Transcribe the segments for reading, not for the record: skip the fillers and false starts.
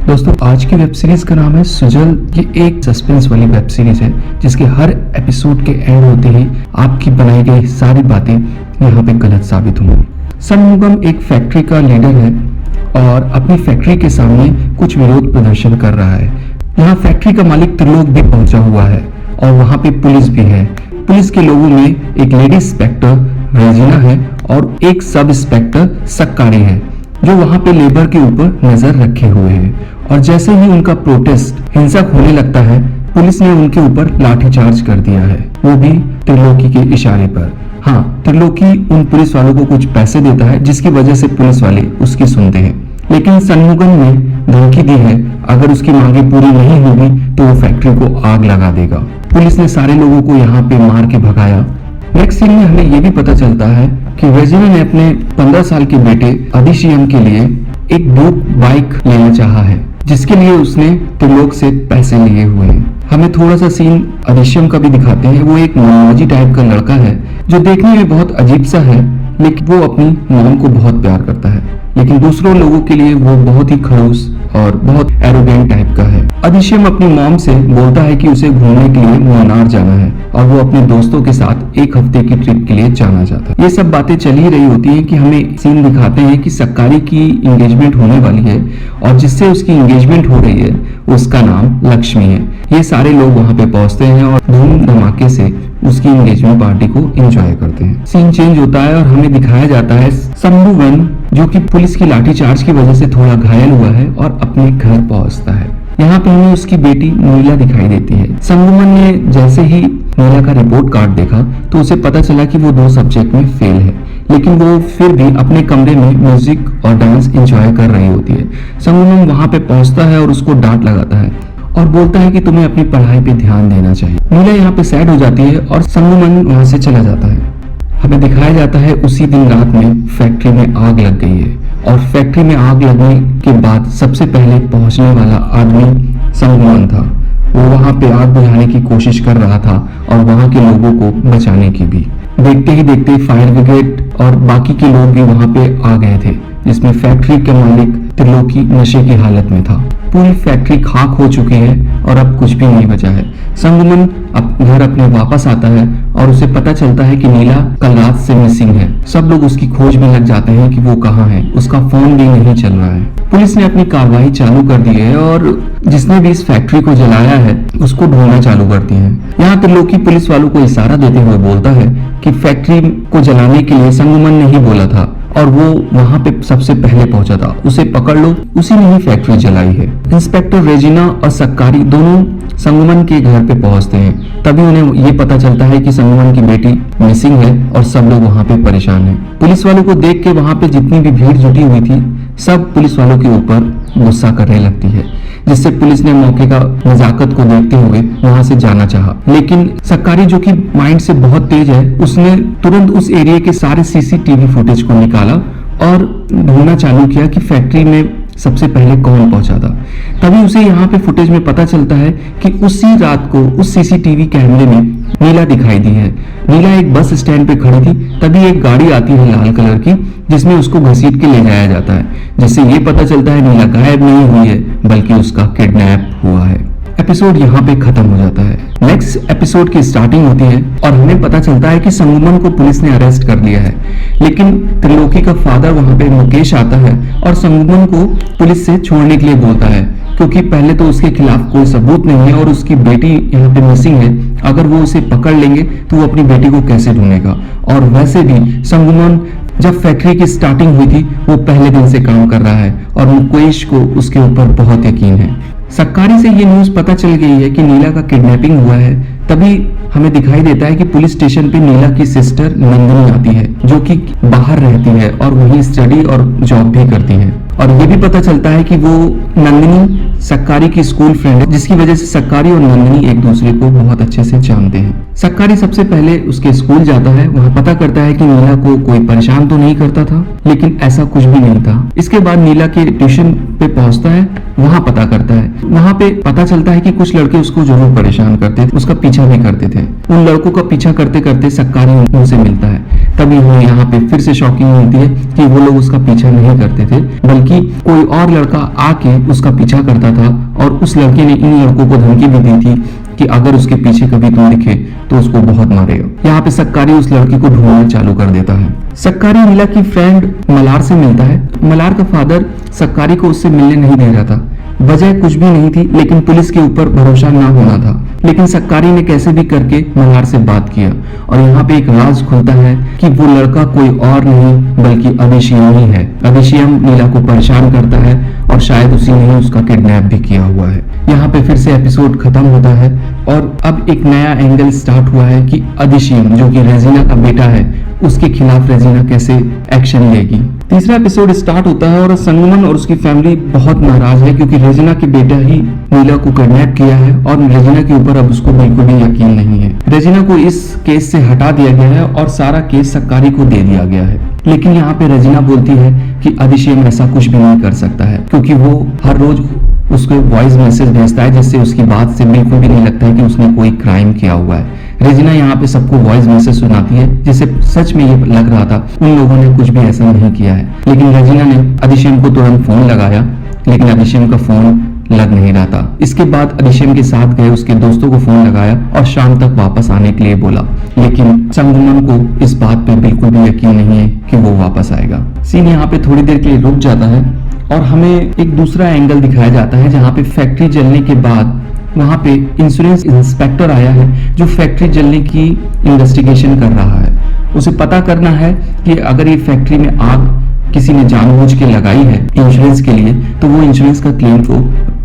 दोस्तों आज की वेब सीरीज का नाम है सुजल। ये एक सस्पेंस वाली वेब सीरीज है जिसके हर एपिसोड के एंड होते ही आपकी बनाई गई सारी बातें यहाँ पे गलत साबित होंगी। षणमुगम एक फैक्ट्री का लीडर है और अपनी फैक्ट्री के सामने कुछ विरोध प्रदर्शन कर रहा है। यहाँ फैक्ट्री का मालिक त्रिलोक भी पहुंचा हुआ है और वहाँ पे पुलिस भी है। पुलिस के लोगों में एक लेडी इंस्पेक्टर रेजिना है और एक सब इंस्पेक्टर सक्कारी है जो वहां पे लेबर के ऊपर नजर रखे हुए हैं। और जैसे ही उनका प्रोटेस्ट हिंसक होने लगता है, पुलिस ने उनके ऊपर लाठीचार्ज कर दिया है, वो भी त्रिलोकी के इशारे पर। हाँ, त्रिलोकी उन पुलिस वालों को कुछ पैसे देता है जिसकी वजह से पुलिस वाले उसकी सुनते हैं। लेकिन षणमुगम ने धमकी दी है, अगर उसकी मांगे पूरी नहीं होगी तो वो फैक्ट्री को आग लगा देगा। पुलिस ने सारे लोगों को यहाँ पे मार के भगाया। नेक्स्ट सीन में हमें ये भी पता चलता है कि रेजिना ने अपने 15 साल के बेटे अदिशियम के लिए एक ब्लू बाइक लेना चाहा है, जिसके लिए उसने त्रिलोक से पैसे लिए हुए हैं। हमें थोड़ा सा सीन अदिशियम का भी दिखाते हैं। वो एक मोनोलॉजी टाइप का लड़का है जो देखने में बहुत अजीब सा है, लेकिन वो अपनी मॉम को बहुत प्यार करता है, लेकिन दूसरों लोगों के लिए वो बहुत ही खड़ूस और बहुत एरोगेंट टाइप का है। अदिशियम अपनी मॉम से बोलता है कि उसे घूमने के लिए मुन्नार जाना है और वो अपने दोस्तों के साथ एक हफ्ते की ट्रिप के लिए जाना चाहता है। ये सब बातें चल ही रही होती हैं कि हमें सीन दिखाते हैं कि सक्कारी की एंगेजमेंट होने वाली है और जिससे उसकी एंगेजमेंट हो रही है उसका नाम लक्ष्मी है। ये सारे लोग वहाँ पे पहुंचते हैं और धूम धमाके से उसकी एंगेजमेंट पार्टी को एंजॉय करते हैं। सीन चेंज होता है और हमें दिखाया जाता है षणमुगम जो कि पुलिस की लाठीचार्ज की वजह से थोड़ा घायल हुआ है और अपने घर पहुंचता है। यहाँ पे हमें उसकी बेटी नीला दिखाई देती है। षणमुगम ने जैसे ही नीला का रिपोर्ट कार्ड देखा तो उसे पता चला कि वो 2 सब्जेक्ट में फेल है, लेकिन वो फिर भी अपने कमरे में म्यूजिक और डांस एंजॉय कर रही होती है। षणमुगम वहाँ पे पहुंचता है और उसको डांट लगाता है और बोलता है कि तुम्हें अपनी पढ़ाई पे ध्यान देना चाहिए। नीला यहाँ पे सैड हो जाती है और षणमुगम वहाँ से चला जाता है। हमें दिखाया जाता है उसी दिन रात में फैक्ट्री में आग लग गई है और फैक्ट्री में आग लगने के बाद सबसे पहले पहुंचने वाला आदमी षणमुगम था। वो वहां पे आग बुझाने की कोशिश कर रहा था और वहां के लोगों को बचाने की भी। देखते ही देखते फायर ब्रिगेड और बाकी के लोग भी वहां पे आ गए थे, जिसमें फैक्ट्री के मालिक त्रिलोकी नशे की हालत में था। पूरी फैक्ट्री खाक हो चुकी है और अब कुछ भी नहीं बचा है। षणमुगम घर अपने वापस आता है और उसे पता चलता है कि नीला कल रात से मिसिंग है। सब लोग उसकी खोज में लग जाते हैं कि वो कहाँ है। उसका फोन भी नहीं चल रहा है। पुलिस ने अपनी कार्रवाई चालू कर दी है और जिसने भी इस फैक्ट्री को जलाया है उसको ढूंढना चालू करती है। यहाँ त्रिलोकी पुलिस वालों को इशारा देते हुए बोलता है कि फैक्ट्री को जलाने के लिए षणमुगम ने ही बोला था और वो वहां पे सबसे पहले पहुंचा था, उसे पकड़ लो, उसी ने ही फैक्ट्री जलाई है। इंस्पेक्टर रेजिना और सक्कारी दोनों षणमुगम के घर पे पहुंचते हैं। तभी उन्हें ये पता चलता है कि षणमुगम की बेटी मिसिंग है और सब लोग वहां पे परेशान हैं। पुलिस वालों को देख के वहां पे जितनी भी भीड़ जुटी हुई थी सब पुलिस वालों के ऊपर गुस्सा करने लगती है, जिससे पुलिस ने मौके का नजाकत को देखते हुए वहां से जाना चाहा। लेकिन सक्कारी जो कि माइंड से बहुत तेज है, उसने तुरंत उस एरिया के सारे सीसीटीवी फुटेज को निकाला और ढूंढना चालू किया कि फैक्ट्री में सबसे पहले कौन पहुंचा था। तभी उसे यहाँ पे फुटेज में पता चलता है कि उसी रात को उस सीसीटीवी कैमरे में नीला दिखाई दी है। नीला एक बस स्टैंड पे खड़ी थी, तभी एक गाड़ी आती है लाल कलर की जिसमें उसको घसीट के ले जाया जाता है, जिससे ये पता चलता है नीला गायब नहीं हुई है बल्कि उसका किडनैप हुआ है। एपिसोड यहाँ पे खत्म हो जाता है। नेक्स्ट एपिसोड की स्टार्टिंग होती है और हमें पता चलता है कि षणमुगम को पुलिस ने अरेस्ट कर लिया है, लेकिन त्रिलोकी का फादर वहां पे मुकेश आता है और षणमुगम को पुलिस से छोड़ने के लिए बोलता है, क्योंकि पहले तो उसके खिलाफ कोई सबूत नहीं है और उसकी बेटी यहाँ पे मिसिंग है। अगर वो उसे पकड़ लेंगे तो वो अपनी बेटी को कैसे ढूंढेगा। और वैसे भी षणमुगम जब फैक्ट्री की स्टार्टिंग हुई थी वो पहले दिन से काम कर रहा है और मुकेश को उसके ऊपर बहुत यकीन है। सक्कारी से ये न्यूज पता चल गई है कि नीला का किडनैपिंग हुआ है। तभी हमें दिखाई देता है कि पुलिस स्टेशन पे नीला की सिस्टर नंदिनी आती है, जो कि बाहर रहती है और वहीं स्टडी और जॉब भी करती है। और ये भी पता चलता है कि वो नंदिनी सक्कारी की स्कूल फ्रेंड है, जिसकी वजह से सक्कारी और नंदिनी एक दूसरे को बहुत अच्छे से जानते हैं। सक्कारी सबसे पहले उसके स्कूल जाता है, वहाँ पता करता है कि नीला को कोई परेशान तो नहीं करता था, लेकिन ऐसा कुछ भी नहीं था। इसके बाद नीला के ट्यूशन पे पहुंचता है, वहाँ पता करता है, वहाँ पे पता चलता है कि कुछ लड़के उसको जरूर परेशान करते थे, उसका पीछा भी करते थे। उन लड़कों का पीछा करते करते सक्कारी उनसे मिलता है। तभी हमें यहाँ पे फिर से शॉकिंग मिलती है कि वो लोग उसका पीछा नहीं करते थे, बल्कि कोई और लड़का आके उसका पीछा करता था और उस लड़के ने इन लड़कों को धमकी भी दी थी कि अगर उसके पीछे कभी तुम दिखे तो उसको बहुत मारेगा। यहाँ पे सक्कारी उस लड़की को ढूंढना चालू कर देता है। सक्कारी नीला की फ्रेंड मलार से मिलता है। मलार का फादर सक्कारी को उससे मिलने नहीं दे रहा था, वजह कुछ भी नहीं थी, लेकिन पुलिस के ऊपर भरोसा ना होना था। लेकिन सक्कारी ने कैसे भी करके मलार से बात किया और यहाँ पे एक राज खुलता है कि वो लड़का कोई और नहीं बल्कि अदिशियम ही है। अदिशियम नीला को परेशान करता है और शायद उसी ने उसका किडनैप भी किया हुआ है। यहाँ पे फिर से एपिसोड खत्म होता है और अब एक नया एंगल स्टार्ट हुआ है कि अदिशियम जो कि रेजिना का बेटा है, उसके खिलाफ रेजिना कैसे एक्शन लेगी। तीसरा एपिसोड स्टार्ट होता है और संगमन और उसकी फैमिली बहुत नाराज है क्योंकि रेजिना के बेटा ही नीला को किडनैप किया है और रेजिना के ऊपर अब उसको बिल्कुल भी यकीन नहीं है। रेजिना को इस केस से हटा दिया गया है और सारा केस सक्कारी को दे दिया गया है। लेकिन यहाँ पे रेजिना बोलती है कि अदिशियम ऐसा कुछ भी नहीं कर सकता है क्योंकि वो हर रोज उसको वॉइस मैसेज भेजता है जिससे उसकी बात से बिल्कुल भी नहीं लगता है कि उसने कोई क्राइम किया हुआ है। रेजिना यहाँ पे सबको वॉइस मैसेज सुनाती है जिससे सच में ये लग रहा था उन लोगों ने कुछ भी ऐसा नहीं किया है। लेकिन रेजिना ने अदिशियम को तुरंत फोन लगाया, लेकिन अदिशियम का फोन लग नहीं रहा था। इसके बाद अदिशियम के साथ गए उसके दोस्तों को फोन लगाया और शाम तक वापस आने के लिए बोला, लेकिन संगमन को इस बात पे बिल्कुल भी यकीन नहीं है कि वो वापस आएगा। सीन यहाँ पे थोड़ी देर के लिए रुक जाता है और हमें एक दूसरा एंगल दिखाया जाता है जहाँ पे फैक्ट्री जलने के बाद वहाँ पे इंश्योरेंस इंस्पेक्टर आया है जो फैक्ट्री जलने की इन्वेस्टिगेशन कर रहा है। उसे पता करना है कि अगर ये फैक्ट्री में आग किसी ने जानबूझ के लगाई है इंश्योरेंस के लिए तो वो इंश्योरेंस का क्लेम को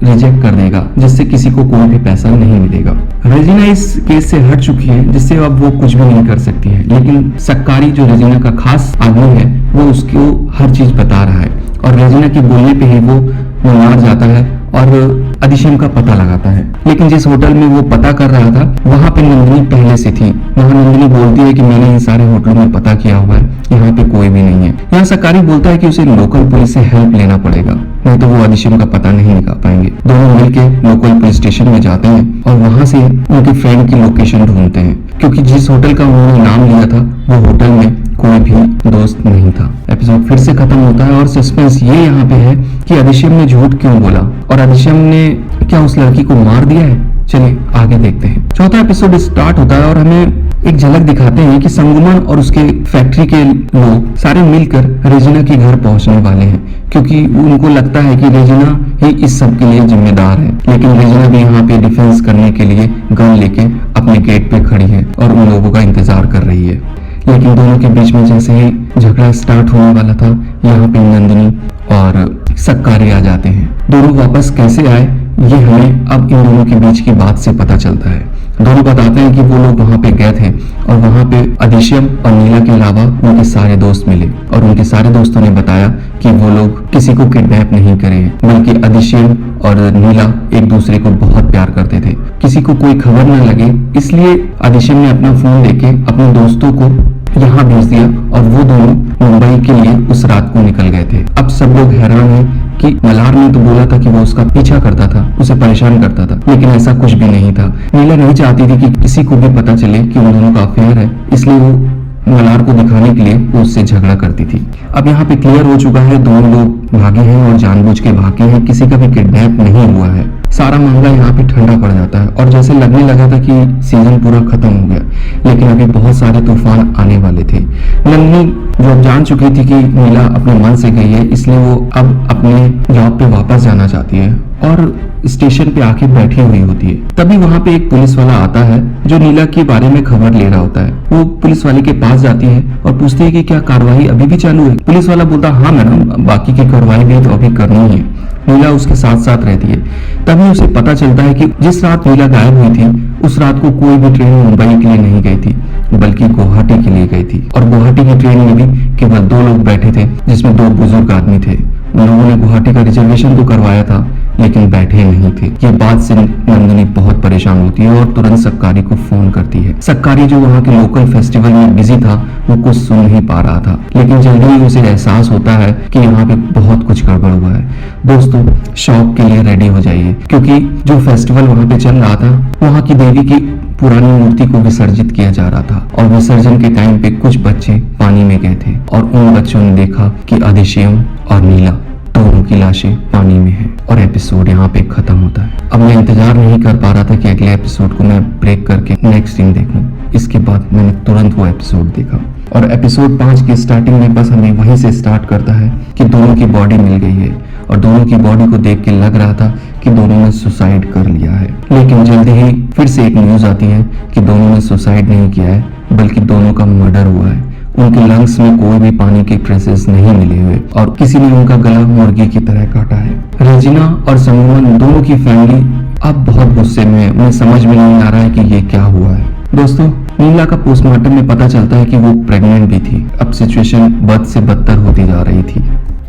रिजेक्ट कर देगा, जिससे किसी को कोई भी पैसा नहीं मिलेगा। रेजिना इस केस से हट चुकी है जिससे अब वो कुछ भी नहीं कर सकती है, लेकिन सक्कारी जो रेजिना का खास आदमी है वो उसको हर चीज बता रहा है और रेजिना के बोलने पे ही वो मार जाता है और अदिशियम का पता लगाता है। लेकिन जिस होटल में वो पता कर रहा था वहां पे नंदिनी पहले से थी। वहां नंदिनी बोलती है कि मैंने इन सारे होटलों में पता किया हुआ है, यहाँ पे कोई भी नहीं है। यहाँ सक्कारी बोलता है कि उसे लोकल पुलिस से हेल्प लेना पड़ेगा, नहीं तो वो अदिशियम का पता नहीं निकाल पाएंगे। दोनों मिलके लोकल पुलिस स्टेशन में जाते हैं और वहां से उनके फ्रेंड की लोकेशन ढूंढते हैं क्योंकि जिस होटल का उन्होंने नाम लिया था वो होटल में कोई भी दोस्त नहीं था। एपिसोड फिर से खत्म होता है और सस्पेंस ये यहाँ पे है कि अदिशियम ने झूठ क्यों बोला और अदिशियम ने क्या उस लड़की को मार दिया है। चलिए आगे देखते हैं। चौथा एपिसोड स्टार्ट होता है और हमें एक झलक दिखाते हैं कि संगमन और उसके फैक्ट्री के लोग सारे मिलकर रेजिना के घर पहुंचने वाले हैं क्योंकि उनको लगता है कि रेजिना ही इस सब के लिए जिम्मेदार है। लेकिन रेजिना भी यहाँ पे डिफेंस करने के लिए गन लेके अपने गेट पे खड़ी है और उन लोगों का इंतजार कर रही है। लेकिन दोनों के बीच में जैसे ही झगड़ा स्टार्ट होने वाला था यहाँ पे नंदिनी और सक्कारी आ जाते हैं। दोनों वापस कैसे आए ये हमें अब इन दोनों के बीच की बात से पता चलता है। दोनों बताते हैं कि वो लोग वहाँ पे गए थे और वहाँ पे अदिशियम और नीला के अलावा उनके सारे दोस्त मिले और उनके सारे दोस्तों ने बताया कि वो लोग किसी को किडनैप नहीं करे बल्कि अदिशियम और नीला एक दूसरे को बहुत प्यार करते थे। किसी को कोई खबर न लगे इसलिए अदिशियम ने अपना फोन लेके अपने दोस्तों को यहाँ भेज दिया और वो दोनों मुंबई के लिए उस रात को निकल गए थे। अब सब लोग हैरान हैं कि मलार ने तो बोला था कि वो उसका पीछा करता था, उसे परेशान करता था, लेकिन ऐसा कुछ भी नहीं था। नीला नहीं चाहती थी कि किसी को भी पता चले कि उन दोनों का अफेयर है, इसलिए वो मलार को दिखाने के लिए वो उससे झगड़ा करती थी। अब यहाँ पे क्लियर हो चुका है दोनों लोग भागे हैं और जानबूझ के भागे हैं, किसी का भी किडनैप नहीं हुआ है। सारा मामला यहाँ पे ठंडा पड़ जाता है और जैसे लगने लगा था कि सीजन पूरा खत्म हो गया, लेकिन अभी बहुत सारे तूफान आने वाले थे। नंदिनी जो अब जान चुकी थी कि नीला अपने मन से गई है, इसलिए वो अब अपने जॉब पे वापस जाना चाहती है और स्टेशन पे आके बैठी हुई होती है। तभी वहाँ पे एक पुलिस वाला आता है जो नीला के बारे में खबर ले रहा होता है। वो पुलिस वाले के पास जाती है और पूछती है कि क्या कार्रवाई अभी भी चालू है। पुलिस वाला बोलता हाँ मैडम, बाकी की कार्रवाई भी तो अभी करनी है। नीला उसके साथ साथ रहती है। तभी उसे पता चलता है कि जिस रात नीला गायब हुई थी उस रात को कोई भी ट्रेन मुंबई के लिए नहीं गई थी बल्कि गुवाहाटी के लिए गई थी और गुवाहाटी की ट्रेन में भी केवल 2 लोग बैठे थे जिसमें 2 बुजुर्ग आदमी थे। उन लोगों ने गुवाहाटी का रिजर्वेशन तो करवाया था लेकिन बैठे नहीं थे। ये बात से नंदिनी बहुत परेशान होती है और तुरंत सक्कारी को फोन करती है। सक्कारी जो वहाँ के लोकल फेस्टिवल में बिजी था वो कुछ सुन नहीं पा रहा था, लेकिन जल्दी ही उसे एहसास होता है कि यहाँ पे बहुत कुछ गड़बड़ हुआ है। दोस्तों, शॉक के लिए रेडी हो जाइए, क्योंकि जो फेस्टिवल वहाँ पे चल रहा था वहाँ की देवी की पुरानी मूर्ति को विसर्जित किया जा रहा था और विसर्जन के टाइम पे कुछ बच्चे पानी में गए थे और उन बच्चों ने देखा कि अधिशयम और नीला दोनों की लाशें पानी में हैं और एपिसोड यहाँ पे खत्म होता है। अब मैं इंतजार नहीं कर पा रहा था कि अगले एपिसोड को मैं ब्रेक करके नेक्स्ट सीन देखूं। इसके बाद मैंने तुरंत वो एपिसोड देखा और एपिसोड 5 की स्टार्टिंग में बस हमें वहीं से स्टार्ट करता है कि दोनों की बॉडी मिल गई है और दोनों की बॉडी को देख के लग रहा था कि दोनों ने सुसाइड कर लिया है। लेकिन जल्दी ही फिर से एक न्यूज आती है कि दोनों ने सुसाइड नहीं किया है बल्कि दोनों का मर्डर हुआ है। उनके लंग्स में कोई भी पानी के ट्रेसेस नहीं मिले हुए और किसी ने उनका गला मुर्गी की तरह काटा है। रेजिना और संगमन दोनों की फैमिली अब बहुत गुस्से में है, उन्हें समझ में नहीं आ रहा है कि ये क्या हुआ है। दोस्तों, नीला का पोस्टमार्टम में पता चलता है कि वो प्रेग्नेंट भी थी। अब सिचुएशन बद से बदतर होती जा रही थी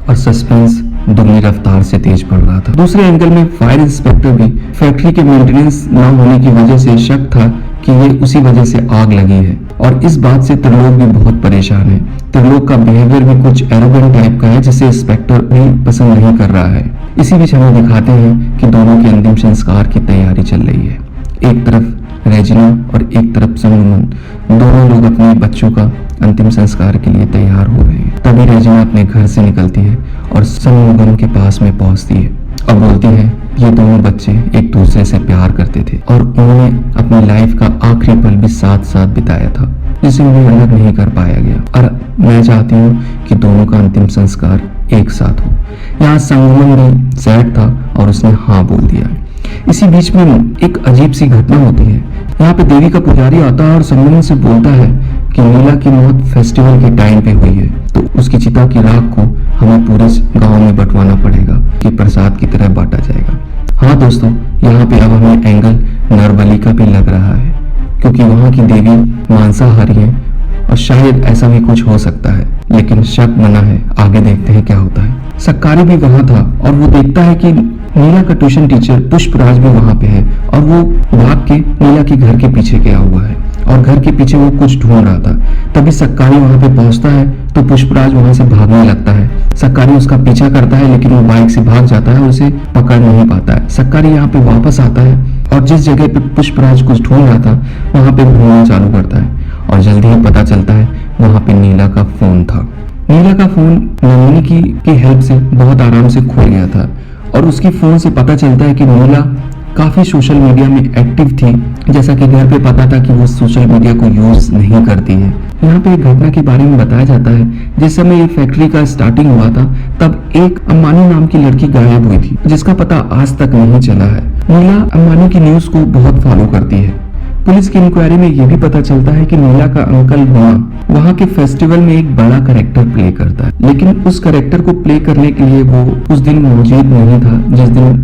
और सस्पेंस दुगनी रफ्तार से तेज बढ़ रहा था। दूसरे एंगल में फायर इंस्पेक्टर भी फैक्ट्री के मेंटेनेंस न होने की वजह से शक था कि ये उसी वजह से आग लगी है और इस बात से त्रिलोक भी बहुत परेशान है। त्रिलोक का बिहेवियर भी कुछ एरोगेंट टाइप का है जिसे इंस्पेक्टर भी पसंद नहीं कर रहा है। इसी बीच हमें दिखाते हैं कि दोनों के अंतिम संस्कार की तैयारी चल रही है। एक तरफ रेजिना और एक तरफ संगमन, दोनों लोग अपने बच्चों का अंतिम संस्कार के लिए तैयार हो रहे हैं। तभी रेजिना अपने घर से निकलती है और संगमन के पास में पहुंचती है और बोलती है ये दोनों बच्चे एक दूसरे से प्यार करते थे और उन्होंने अपनी लाइफ का आखिरी पल भी साथ साथ बिताया था, जिसे उन्हें अलग नहीं कर पाया गया और मैं चाहती हूँ कि दोनों का अंतिम संस्कार एक साथ हो। यहाँ संगमन भी सैड था और उसने हाँ बोल दिया। इसी बीच में एक अजीब सी घटना होती है। यहाँ पे देवी का पुजारी आता है और संगमन से बोलता है कि नीला की मौत फेस्टिवल के टाइम पे हुई है तो उसकी चिता की राख को हमें पूरे गांव में बंटवाना पड़ेगा कि प्रसाद की तरह बांटा जाएगा। हाँ दोस्तों, यहाँ पे अब हमें एंगल नरबली का भी लग रहा है क्योंकि वहाँ की देवी मांसाहारी है और शायद ऐसा भी कुछ हो सकता है, लेकिन शक बना है। आगे देखते हैं क्या होता है। सक्कारी भी वहाँ था और वो देखता है कि नीला का ट्यूशन टीचर पुष्पराज भी वहाँ पे है और वो भाग के नीला के घर के पीछे गया हुआ है और घर के पीछे वो कुछ ढूंढ रहा था। तभी सक्कारी वहाँ पे पहुँचता है तो पुष्पराज वहाँ से भागने लगता है। सक्कारी उसका पीछा करता है लेकिन वो बाइक से भाग जाता है और उसे पकड़ नहीं पाता है। सक्कारी यहाँ पे वापस आता है और जिस जगह पे पुष्पराज कुछ ढूंढ रहा था वहाँ पे ढूंढना चालू करता है और जल्दी ही पता चलता है वहाँ पे नीला का फोन था। नीला का फोन नंदिनी की हेल्प से बहुत आराम से खुल गया था और उसकी फोन से पता चलता है कि नीला काफी सोशल मीडिया में एक्टिव थी, जैसा कि घर पे पता था कि वो सोशल मीडिया को यूज नहीं करती है। यहाँ पे एक घटना के बारे में बताया जाता है। जिस समय ये फैक्ट्री का स्टार्टिंग हुआ था तब एक अम्बानी नाम की लड़की गायब हुई थी जिसका पता आज तक नहीं चला है। नीला अम्बानी की न्यूज को बहुत फॉलो करती है। पुलिस की इंक्वायरी में ये भी पता चलता है कि नीला का अंकल गुना वहाँ के फेस्टिवल में एक बड़ा कैरेक्टर प्ले करता है, लेकिन उस कैरेक्टर को प्ले करने के लिए वो उस दिन मौजूद नहीं था जिस दिन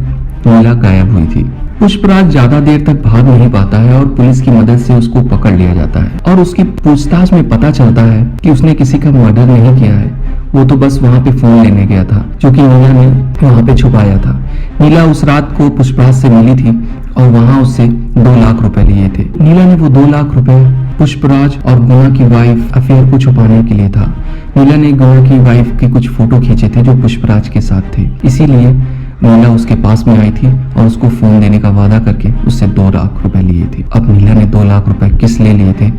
नीला गायब हुई थी। पुष्पराज ज्यादा देर तक भाग नहीं पाता है और पुलिस की मदद से उसको पकड़ लिया जाता है और उसकी पूछताछ में पता चलता है कि उसने किसी का मर्डर नहीं किया है, वो तो बस वहाँ पे फोन लेने गया था जो कि नीला ने वहाँ पे छुपाया था। नीला उस रात को पुष्पराज से मिली थी और वहाँ उससे 2 लाख रुपए लिए थे। नीला ने वो 2 लाख रुपए पुष्पराज और गुना की वाइफ अफेयर को छुपाने के लिए था। नीला ने गुना की वाइफ के कुछ फोटो खींचे थे जो पुष्पराज के साथ थे, इसीलिए नीला उसके पास में आई थी और उसको फोन देने का वादा करके उससे 2 लाख रुपए लिए थे। अब नीला ने 2 लाख रुपए किस लिए लिए थे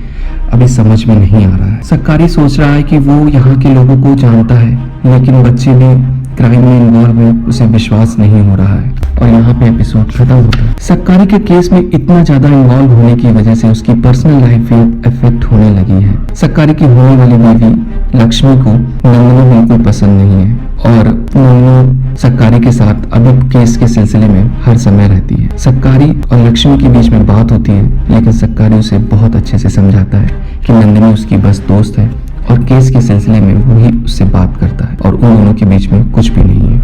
अभी समझ में नहीं आ रहा है। सक्कारी सोच रहा है कि वो यहाँ के लोगों को जानता है, लेकिन बच्चे भी क्राइम में इन्वॉल्व है, उसे विश्वास नहीं हो रहा है और यहाँ पे एपिसोड खत्म होता है। सक्कारी के केस में इतना ज्यादा इन्वॉल्व होने की वजह से उसकी पर्सनल लाइफ में इफेक्ट होने लगी है। सक्कारी की होने वाली बीवी लक्ष्मी को नंदिनी बिल्कुल पसंद नहीं है और नंदिनी सक्कारी के साथ अभी केस के सिलसिले में हर समय रहती है। सक्कारी और लक्ष्मी के बीच में बात होती है, लेकिन सक्कारी उसे बहुत अच्छे से समझाता है कि नंदिनी उसकी बस दोस्त है और केस के सिलसिले में वो ही उससे बात करता है और उन दोनों के बीच में कुछ भी नहीं है।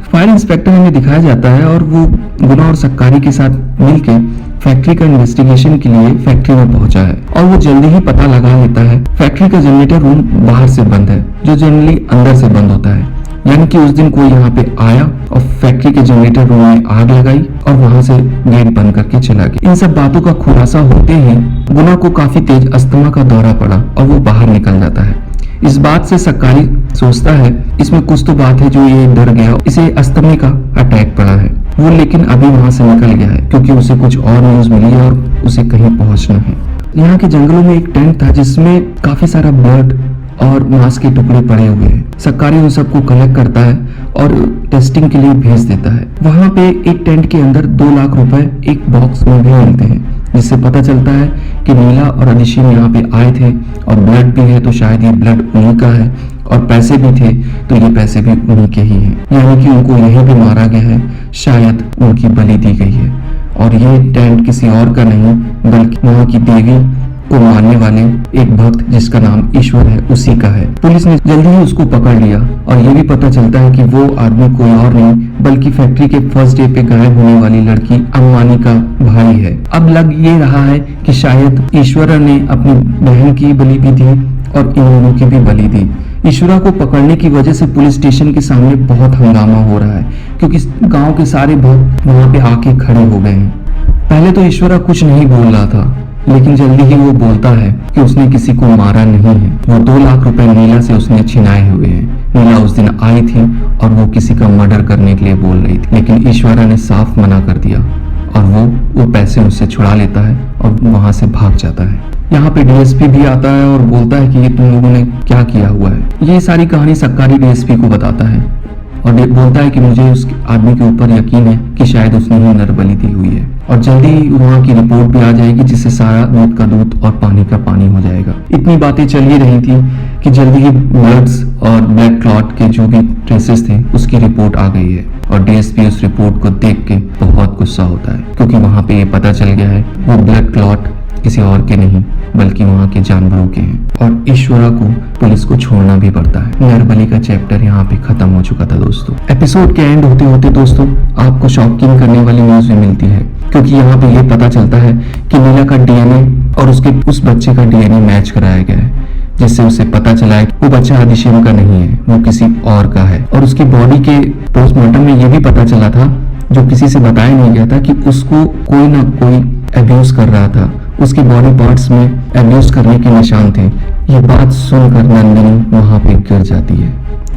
फायर इंस्पेक्टर हमें दिखाया जाता है और वो गुना और सक्कारी के साथ मिलके फैक्ट्री का इन्वेस्टिगेशन के लिए फैक्ट्री में पहुंचा है और वो जल्दी ही पता लगा लेता है फैक्ट्री का जनरेटर रूम बाहर से बंद है जो जनरली अंदर से बंद होता है। यानी कि उस दिन कोई यहाँ पे आया और फैक्ट्री के जनरेटर रूम में आग लगाई और वहां से गेट बंद करके चला गया। इन सब बातों का खुलासा होते ही गुना को काफी तेज अस्थमा का दौरा पड़ा और वो बाहर निकल जाता है। इस बात से सक्कारी सोचता है इसमें कुछ तो बात है जो ये डर गया, इसे अस्थमे का अटैक पड़ा है। वो लेकिन अभी वहां से निकल गया है क्योंकि उसे कुछ और न्यूज मिली है और उसे कहीं पहुंचना है। यहाँ के जंगलों में एक टेंट था जिसमें काफी सारा ब्लड और मांस के टुकड़े पड़े हुए हैं। सक्कारी उन सबको कलेक्ट करता है और टेस्टिंग के लिए भेज देता है। वहां पे एक टेंट के अंदर 2 लाख रुपए एक बॉक्स में भी मिलते हैं, जिससे पता चलता है कि नीला और अदिशिम यहाँ पे आए थे और ब्लड भी है तो शायद ये ब्लड उन्हीं का है और पैसे भी थे तो ये पैसे भी उन्हीं के ही हैं, यानी कि उनको यहीं भी मारा गया है, शायद उनकी बलि दी गई है। और ये टेंट किसी और का नहीं बल्कि वहाँ की देवी को मानने वाले एक भक्त जिसका नाम ईश्वर है उसी का है। पुलिस ने जल्दी ही उसको पकड़ लिया और ये भी पता चलता है कि वो आदमी कोई और नहीं बल्कि फैक्ट्री के फर्स्ट डे पे गायब होने वाली लड़की अंबानी का भाई है। अब लग ये रहा है कि शायद ईश्वर ने अपनी बहन की बलि भी दी और इन दोनों की भी बलि दी। ईश्वरा को पकड़ने की वजह से पुलिस स्टेशन के सामने बहुत हंगामा हो रहा है क्योंकि गांव के सारे भक्त वहां पे आके खड़े हो गए हैं। पहले तो ईश्वरा कुछ नहीं बोल रहा था, लेकिन जल्दी ही वो बोलता है कि उसने किसी को मारा नहीं है। वो 2 लाख रुपए नीला से उसने छिनाए हुए हैं। नीला उस दिन आई थी और वो किसी का मर्डर करने के लिए बोल रही थी, लेकिन ईश्वरा ने साफ मना कर दिया और वो पैसे उससे छुड़ा लेता है और वहां से भाग जाता है। यहाँ पे डीएसपी भी आता है और बोलता है कि ये तुम लोगों ने क्या किया हुआ है। ये सारी कहानी सक्कारी डीएसपी को बताता है और बोलता है कि मुझे उस आदमी के ऊपर यकीन है कि शायद उसने ही नरबली दी हुई है और जल्दी वहाँ की रिपोर्ट भी आ जाएगी जिससे सारा दूध का दूध और पानी का पानी हो जाएगा। इतनी बातें चल ही रही थी कि जल्दी ही ब्लड्स और ब्लड क्लॉट के जो भी ट्रेसेस थे उसकी रिपोर्ट आ गई है और डीएसपी उस रिपोर्ट को देख के बहुत गुस्सा होता है क्योंकि वहाँ पे ये पता चल गया है वो ब्लड क्लॉट किसी और के नहीं बल्कि वहाँ के जानवरों के हैं और ईश्वरा को पुलिस को छोड़ना भी पड़ता है। नरबली का चैप्टर यहाँ पे खत्म हो चुका था दोस्तों। एपिसोड के एंड होते होते दोस्तों आपको शॉकिंग करने वाली न्यूज भी मिलती है क्योंकि यहाँ पे ये पता चलता है कि नीला का डीएनए और उस बच्चे का डीएनए मैच कराया गया है, जिससे उसे पता चला है वो बच्चा अदिशिम का नहीं है, वो किसी और का है। और उसकी बॉडी के पोस्टमार्टम में ये भी पता चला था, जो किसी से बताया नहीं गया था, कि उसको कोई ना कोई अब्यूज कर रहा था, उसके बॉडी पार्ट्स में अब्यूज करने के निशान थे। ये बात सुनकर नंदिनी वहां पे गिर जाती है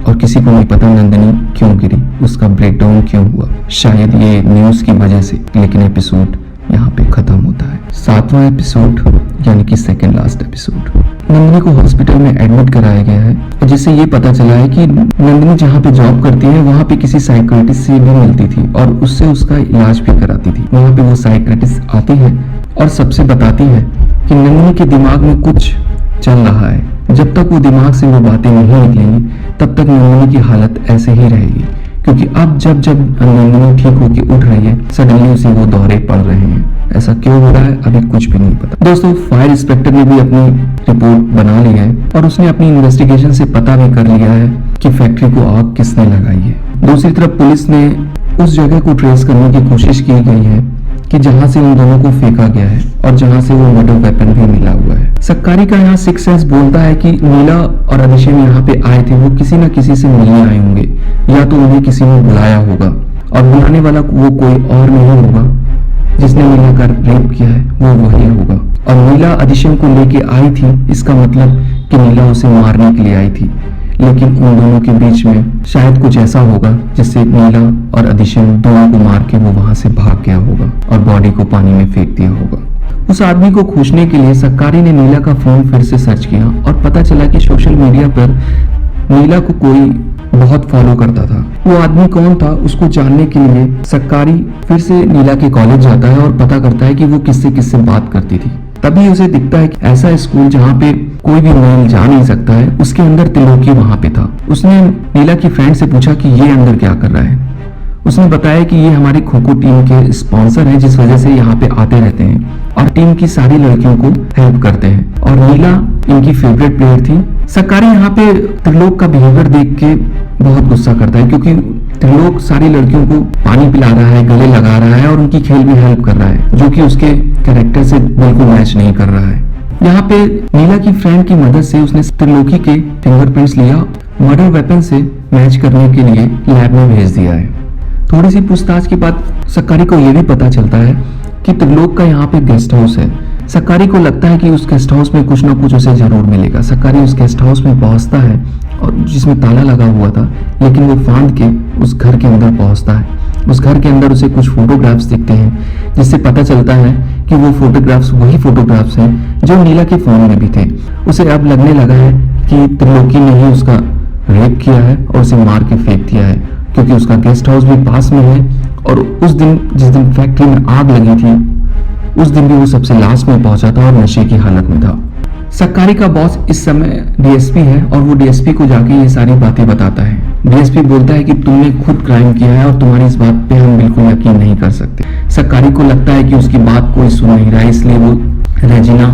और किसी को नहीं पता नंदिनी क्यों गिरी, उसका ब्रेकडाउन क्यों हुआ, शायद ये न्यूज की वजह से। लेकिन एपिसोड यहाँ पे खत्म होता है। 7वां एपिसोड यानी कि सेकंड लास्ट एपिसोड। नंदिनी को हॉस्पिटल में एडमिट कराया गया है और जिससे ये पता चला है कि नंदिनी जहाँ पे जॉब करती है वहाँ पे किसी साइकियाट्रिस्ट से भी मिलती थी और उससे उसका इलाज भी कराती थी। वहाँ पे वो साइकियाट्रिस्ट आती है और सबसे बताती है कि नंदिनी के दिमाग में कुछ चल रहा है। जब तक वो दिमाग से वो बातें नहीं निकलेंगी तब तक नंदिनी की हालत ऐसे ही रहेगी, क्योंकि अब जब नंदिनी ठीक होकर उठ रही है सडनली उसे वो दौरे पड़ रहे हैं। ऐसा क्यों हो रहा है अभी कुछ भी नहीं पता। दोस्तों फायर इंस्पेक्टर ने भी अपनी रिपोर्ट बना ली है और उसने अपनी इन्वेस्टिगेशन से पता भी कर लिया है कि फैक्ट्री को आग किसने लगाई है। दूसरी तरफ पुलिस ने उस जगह को ट्रेस करने की कोशिश की गई है कि जहां से उन दोनों को फेंका गया है और जहां से वो मर्डर वेपन भी मिला हुआ है। सक्कारी का यहाँ सिक्स सेंस बोलता है कि नीला और अदिशिम यहाँ पे आए थे, वो किसी न किसी से मिलने आए होंगे या तो उन्हें किसी ने बुलाया होगा और बुलाने वाला वो कोई और नहीं होगा, जिसने नीला का रेप किया है वो वही होगा। और नीला अदिशिम को लेके आई थी, इसका मतलब कि नीला उसे मारने के लिए आई थी, लेकिन उन दोनों के बीच में शायद कुछ ऐसा होगा जिससे नीला और अदिशिम दोनों को मार के वो वहां से भाग गया होगा और बॉडी को पानी में फेंक दिया होगा। उस आदमी को खोजने के लिए सक्कारी ने नीला का फोन फिर से सर्च किया और पता चला कि सोशल मीडिया पर नीला को कोई बहुत फॉलो करता था। वो आदमी कौन था उसको जानने के लिए सक्कारी फिर से नीला के कॉलेज जाता है और पता करता है कि वो किससे बात करती थी। तभी उसे दिखता है कि ऐसा स्कूल जहाँ पे कोई भी मेल जा नहीं सकता है, उसके अंदर त्रिलोकी वहां पे था। उसने नीला की फ्रेंड से पूछा कि ये अंदर क्या कर रहा है। उसने बताया कि ये हमारी खो-खो टीम के स्पॉन्सर हैं, जिस वजह से यहाँ पे आते रहते हैं और टीम की सारी लड़कियों को हेल्प करते हैं और नीला इनकी फेवरेट प्लेयर थी। सक्कारी यहाँ पे त्रिलोक का बिहेवियर देख के बहुत गुस्सा करता है, क्योंकि त्रिलोक सारी लड़कियों को पानी पिला रहा है, गले लगा रहा है और उनकी खेल में हेल्प कर रहा है, जो कि उसके कैरेक्टर से बिल्कुल मैच नहीं कर रहा है। यहाँ पे नीला की फ्रेंड की मदद से उसने त्रिलोकी के फिंगरप्रिंट्स लिया मर्डर वेपन से मैच करने के लिए लैब में भेज दिया है। थोड़ी सी पूछताछ के बाद सक्कारी को यह भी पता चलता है कि त्रिलोक का यहाँ पे गेस्ट हाउस है। सक्कारी को लगता है कि उस गेस्ट हाउस में कुछ ना कुछ उसे जरूर मिलेगा। सक्कारी उस गेस्ट हाउस में पहुंचता है और जिसमें ताला लगा हुआ था, लेकिन वो फांद के उस घर के अंदर पहुंचता है। उस घर के अंदर उसे कुछ फोटोग्राफ्स दिखते हैं, जिससे पता चलता है कि वो फोटोग्राफ्स वही फोटोग्राफ्स हैं जो नीला के फोन में भी थे। उसे अब लगने लगा है कि त्रिलोकी ने ही उसका रेप किया है और उसे मार के फेंक दिया है, क्योंकि उसका गेस्ट हाउस भी पास में है और उस दिन जिस दिन फैक्ट्री में आग लगी थी उस दिन भी वो सबसे लास्ट में पहुंचा था और नशे की हालत में था। सक्कारी का बॉस इस समय डीएसपी है और वो डीएसपी को जाके ये सारी बातें बताता है। डीएसपी बोलता है कि तुमने खुद क्राइम किया है और तुम्हारी इस बात पे हम बिल्कुल यकीन नहीं कर सकते। सक्कारी को लगता है कि उसकी बात कोई सुन नहीं रहा है, इसलिए वो रेजिना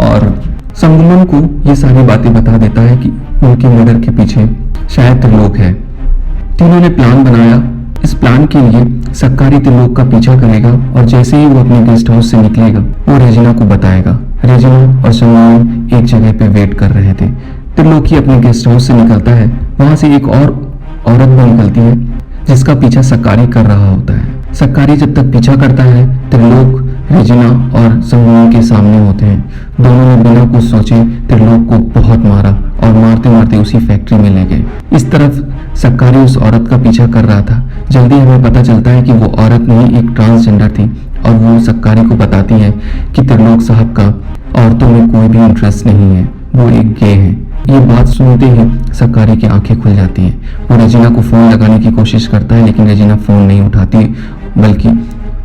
और संगमन को ये सारी बातें बता देता है कि उनके मर्डर के पीछे शायद त्रिलोक है। तीनों ने प्लान बनाया। इस प्लान के लिए सक्कारी त्रिलोक का पीछा करेगा और जैसे ही वो अपने गेस्ट हाउस से निकलेगा वो रेजिना को बताएगा। रेजिना और संगमन एक जगह पे वेट कर रहे थे। त्रिलोकी अपने गेस्ट हाउस से निकलता है। वहां से एक और औरत भी निकलती है जिसका पीछा सक्कारी कर रहा होता है। सक्कारी जब तक पीछा करता है, त्रिलोक रेजिना और संगमन के सामने होते हैं। दोनों ने बिना कुछ सोचे त्रिलोक को बहुत मारा और मारते मारते उसी फैक्ट्री में ले गए। इस तरफ सक्कारी उस औरत का पीछा कर रहा था। जल्दी हमें पता चलता है कि वो औरत नहीं एक ट्रांसजेंडर थी और वो सक्कारी को बताती है कि त्रिलोक साहब का औरतों में कोई भी इंटरेस्ट नहीं है, वो एक गे है। ये बात सुनते ही सक्कारी की आंखें खुल जाती हैं। वो रेजिना को फोन लगाने की कोशिश करता है, लेकिन रेजिना फोन नहीं उठाती, बल्कि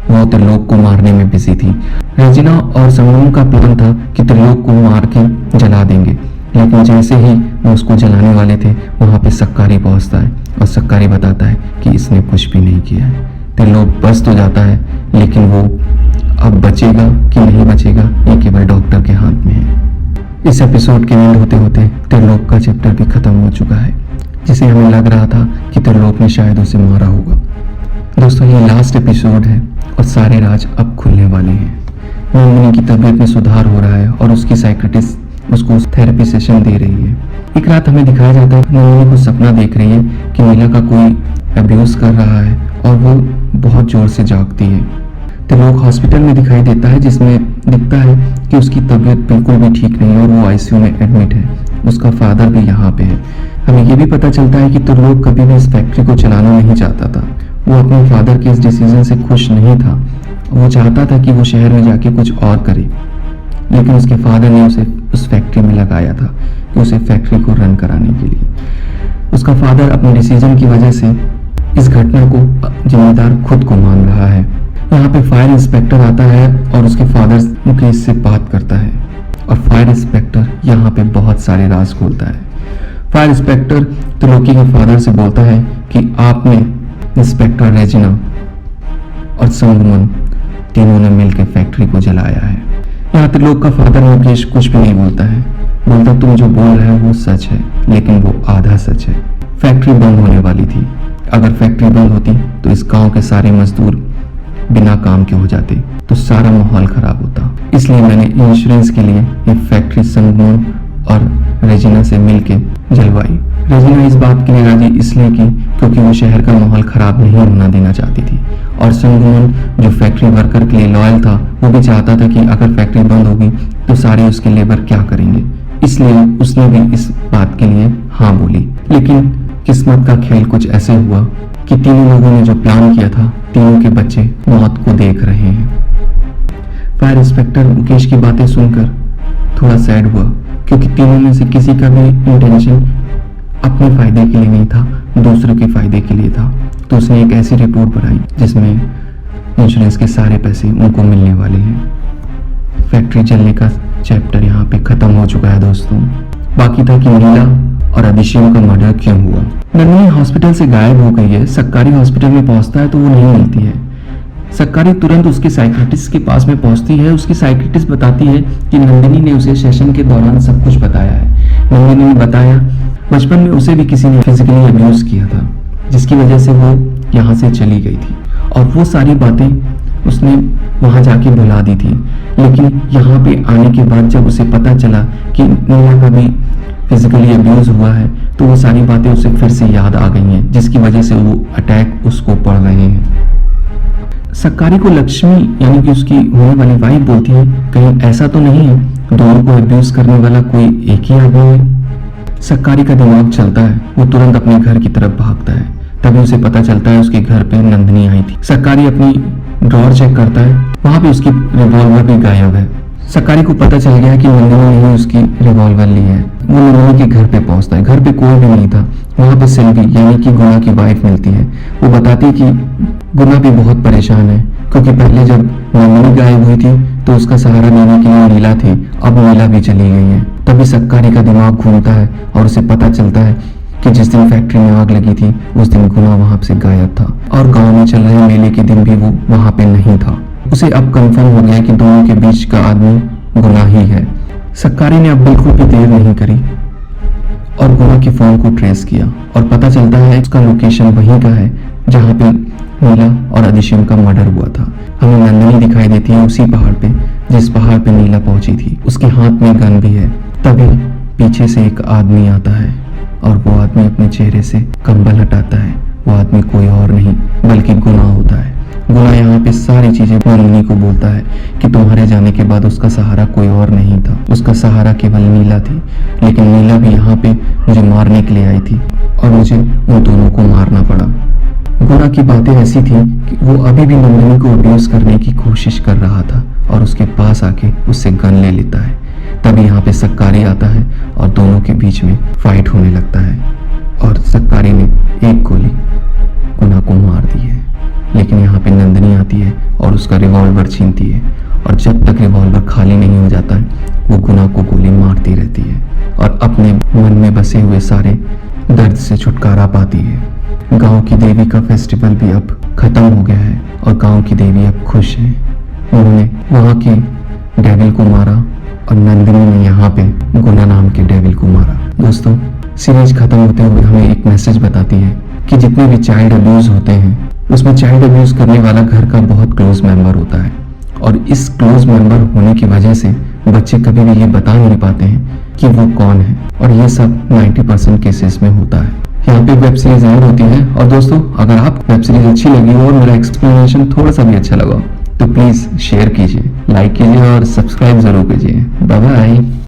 वो त्रिलोक को मारने में बिजी थी। रेजिना और संगम का प्लान था कि त्रिलोक को मार के जला देंगे, लेकिन जैसे ही वो उसको जलाने वाले थे वहां पे सक्कारी पहुंचता है और सक्कारी बताता है कि इसने कुछ भी नहीं किया है। त्रिलोक बच तो जाता है, लेकिन वो अब बचेगा कि नहीं बचेगा ये केवल डॉक्टर के हाथ में है। इस एपिसोड के एंड होते होते त्रिलोक का चैप्टर भी खत्म हो चुका है, जिसे हमें लग रहा था कि त्रिलोक ने शायद उसे मारा होगा। दोस्तों, ये लास्ट एपिसोड है और सारे राज अब खुलने वाले हैं। नंदिनी की तबीयत में सुधार हो रहा है और उसकी साइकियाट्रिस्ट उसको थेरेपी सेशन दे रही है। एक रात हमें दिखाया जाता है नंदिनी को सपना देख रही है कि नीला का कोई अब्यूज कर रहा है और वो बहुत जोर से जागती है। त्रिलोक हॉस्पिटल में दिखाई देता है, जिसमें दिखता है कि उसकी तबीयत बिल्कुल भी ठीक नहीं है और वो आईसीयू में एडमिट है। उसका फादर भी यहाँ पे है। हमें ये भी पता चलता है कि त्रिलोक कभी भी इस फैक्ट्री को चलाना नहीं चाहता था। वो अपने फादर के इस डिसीजन से खुश नहीं था। वो चाहता था कि वो शहर में जाके कुछ और करे, लेकिन उसके फादर ने उसे उस फैक्ट्री में लगाया था कि उसे फैक्ट्री को रन कराने के लिए। उसका फादर अपने डिसीजन की वजह से इस घटना को जिम्मेदार खुद को मान रहा है। यहाँ पे फायर इंस्पेक्टर आता है और उसके फादर मुकेश से बात करता है और फायर इंस्पेक्टर यहाँ पे बहुत सारे राज खोलता है। फायर इंस्पेक्टर त्रिलोकी के फादर से बोलता है कि आपने इंस्पेक्टर रेजिना और संगमन तीनों ने मिलकर फैक्ट्री को जलाया है। यहाँ त्रिलोक का फादर मुकेश कुछ भी नहीं बोलता है। बोलता तुम जो बोल रहे हो वो सच है, लेकिन वो आधा सच है। फैक्ट्री बंद होने वाली थी। अगर फैक्ट्री बंद होती तो इस गांव के सारे मजदूर बिना काम के हो जाते, तो सारा माहौल खराब होता। इसलिए मैंने इंश्योरेंस के लिए ये फैक्ट्री संगमन और रेजिना से मिलके जलवाई। रेजिना इस बात के लिए राजी इसलिए की क्योंकि वो शहर का माहौल खराब नहीं होना देना चाहती थी, और संगमन जो फैक्ट्री वर्कर के लिए लॉयल था वो भी चाहता था कि अगर फैक्ट्री बंद होगी तो सारे उसके लेबर क्या करेंगे। इसलिए उसने भी इस बात के लिए हाँ बोली। लेकिन किस्मत का खेल कुछ ऐसे हुआ कि तीनों लोगों ने जो प्लान किया था, तीनों के बच्चे मौत को देख रहे हैं। फायर इंस्पेक्टर मुकेश की बातें सुनकर थोड़ा सैड हुआ, क्योंकि तीनों में से किसी का भी इंटेंशन अपने फायदे के लिए नहीं था, दूसरों के फायदे के लिए था। तो उसने एक ऐसी रिपोर्ट बनाई जिसमें इंश्योरेंस के सारे पैसे उनको मिलने वाले हैं। फैक्ट्री जलने का चैप्टर यहाँ पे खत्म हो चुका है दोस्तों। बाकी था कि नीला और अभिषेक का मर्डर क्यों हुआ। नंदिनी हॉस्पिटल से गायब हो गई है। सक्कारी हॉस्पिटल में पहुंचता है तो वो नहीं मिलती है। सक्कारी तुरंत उसके साइकियाट्रिस्ट के पास में पहुंचती है। उसकी साइकियाट्रिस्ट बताती है कि नंदिनी ने उसे सेशन के दौरान सब कुछ बताया है। नंदिनी ने बताया बचपन में उसे भी किसी ने फिजिकली अब्यूज किया था, जिसकी वजह से वो यहाँ से चली गई थी, और वो सारी बातें उसने वहां जाके भुला दी थी। लेकिन यहाँ पे आने के बाद जब उसे पता चला कि नीला का भी फिजिकली अब्यूज हुआ है, तो वो सारी बातें उसे फिर से याद आ गई हैं, जिसकी वजह से वो अटैक उसको पड़ रहे हैं। सक्कारी को लक्ष्मी यानी कि उसकी होने वाली वाइफ बोलती है, कहीं ऐसा तो नहीं है दोनों को अब्यूज करने वाला कोई एक ही आदमी है। सक्कारी का दिमाग चलता है, वो तुरंत अपने घर की तरफ भागता है। तभी उसे पता चलता है उसके घर पे नंदिनी आई थी। सक्कारी अपनी ड्रॉर चेक करता है, वहां पे उसकी रिवॉल्वर भी गायब है। सक्कारी को पता चल गया कि नंदिनी ने उसकी रिवॉल्वर ली है। वो नंदिनी के घर पे पहुंचता है, घर पे कोई भी नहीं था। वहां पे सिल्वी यानी कि गुना की वाइफ मिलती है। वो बताती कि गुना भी बहुत परेशान है, क्योंकि पहले जब नंदिनी गायब हुई थी तो उसका सहारा लेने के लिए नीला थी, अब नीला भी चली गई है। तभी सक्कारी का दिमाग घूमता है और उसे पता चलता है कि जिस दिन फैक्ट्री में आग लगी थी उस दिन गुना वहां से गायब था और गांव में चल रहे मेले के दिन भी वो वहां पे नहीं था। उसे अब कंफर्म हो गया कि दोनों के बीच का आदमी गुना ही है। सक्कारी ने अब बिल्कुल भी देर नहीं करी और गुना के फोन को ट्रेस किया और पता चलता है उसका लोकेशन वहीं का है जहां पे नीला और अधिशम का मर्डर हुआ था। हमें नंदिनी दिखाई देती है उसी पहाड़ पे जिस पहाड़ पे नीला पहुंची थी। उसके हाथ में गन भी है। तभी पीछे से एक आदमी आता है और वो आदमी अपने चेहरे से कंबल हटाता है। वो आदमी कोई और नहीं बल्कि गुना होता है। गुना यहाँ पे सारी चीजें नंदिनी को बोलता है कि तुम्हारे जाने के बाद उसका सहारा कोई और नहीं था, उसका सहारा केवल नीला थी। लेकिन नीला भी यहाँ पे मुझे मारने के लिए आई थी और मुझे उन दोनों को मारना पड़ा। गुना की बातें ऐसी थी कि वो अभी भी नंदिनी को अब्यूज करने की कोशिश कर रहा था और उसके पास आके उससे गन ले लेता है। तभी यहाँ पे सक्कारी आता है और दोनों के बीच में फाइट होने लगता है और सक्कारी ने एक गोली गुना को मार दी है। लेकिन यहाँ पे नंदिनी आती है और उसका रिवॉल्वर छीनती है और जब तक रिवॉल्वर खाली नहीं हो जाता है वो गुना को गोली मारती रहती है और अपने मन में बसे हुए सारे दर्द से छुटकारा पाती है। गांव की देवी का फेस्टिवल भी अब खत्म हो गया है और गांव की देवी अब खुश है। उन्होंने वहाँ के डेविल को मारा और नंदिनी ने यहाँ पे गुना नाम के डेविल को मारा। दोस्तों, सीरीज खत्म होते हुए हमें एक मैसेज बताती है कि जितने भी चाइल्ड अब्यूज होते हैं उसमें चाइल्ड अब्यूज करने वाला घर का बहुत क्लोज मेंबर होता है और इस क्लोज मेंबर होने की वजह से बच्चे कभी भी ये बता नहीं पाते हैं कि वो कौन है और ये सब 90% केसेस में होता है। यहाँ पे वेब सीरीज एंड होती है। और दोस्तों, अगर आप वेब सीरीज अच्छी लगी हो और मेरा एक्सप्लेनेशन थोड़ा सा भी अच्छा लगा तो प्लीज शेयर कीजिए, लाइक कीजिए और सब्सक्राइब जरूर कीजिए। Bye bye.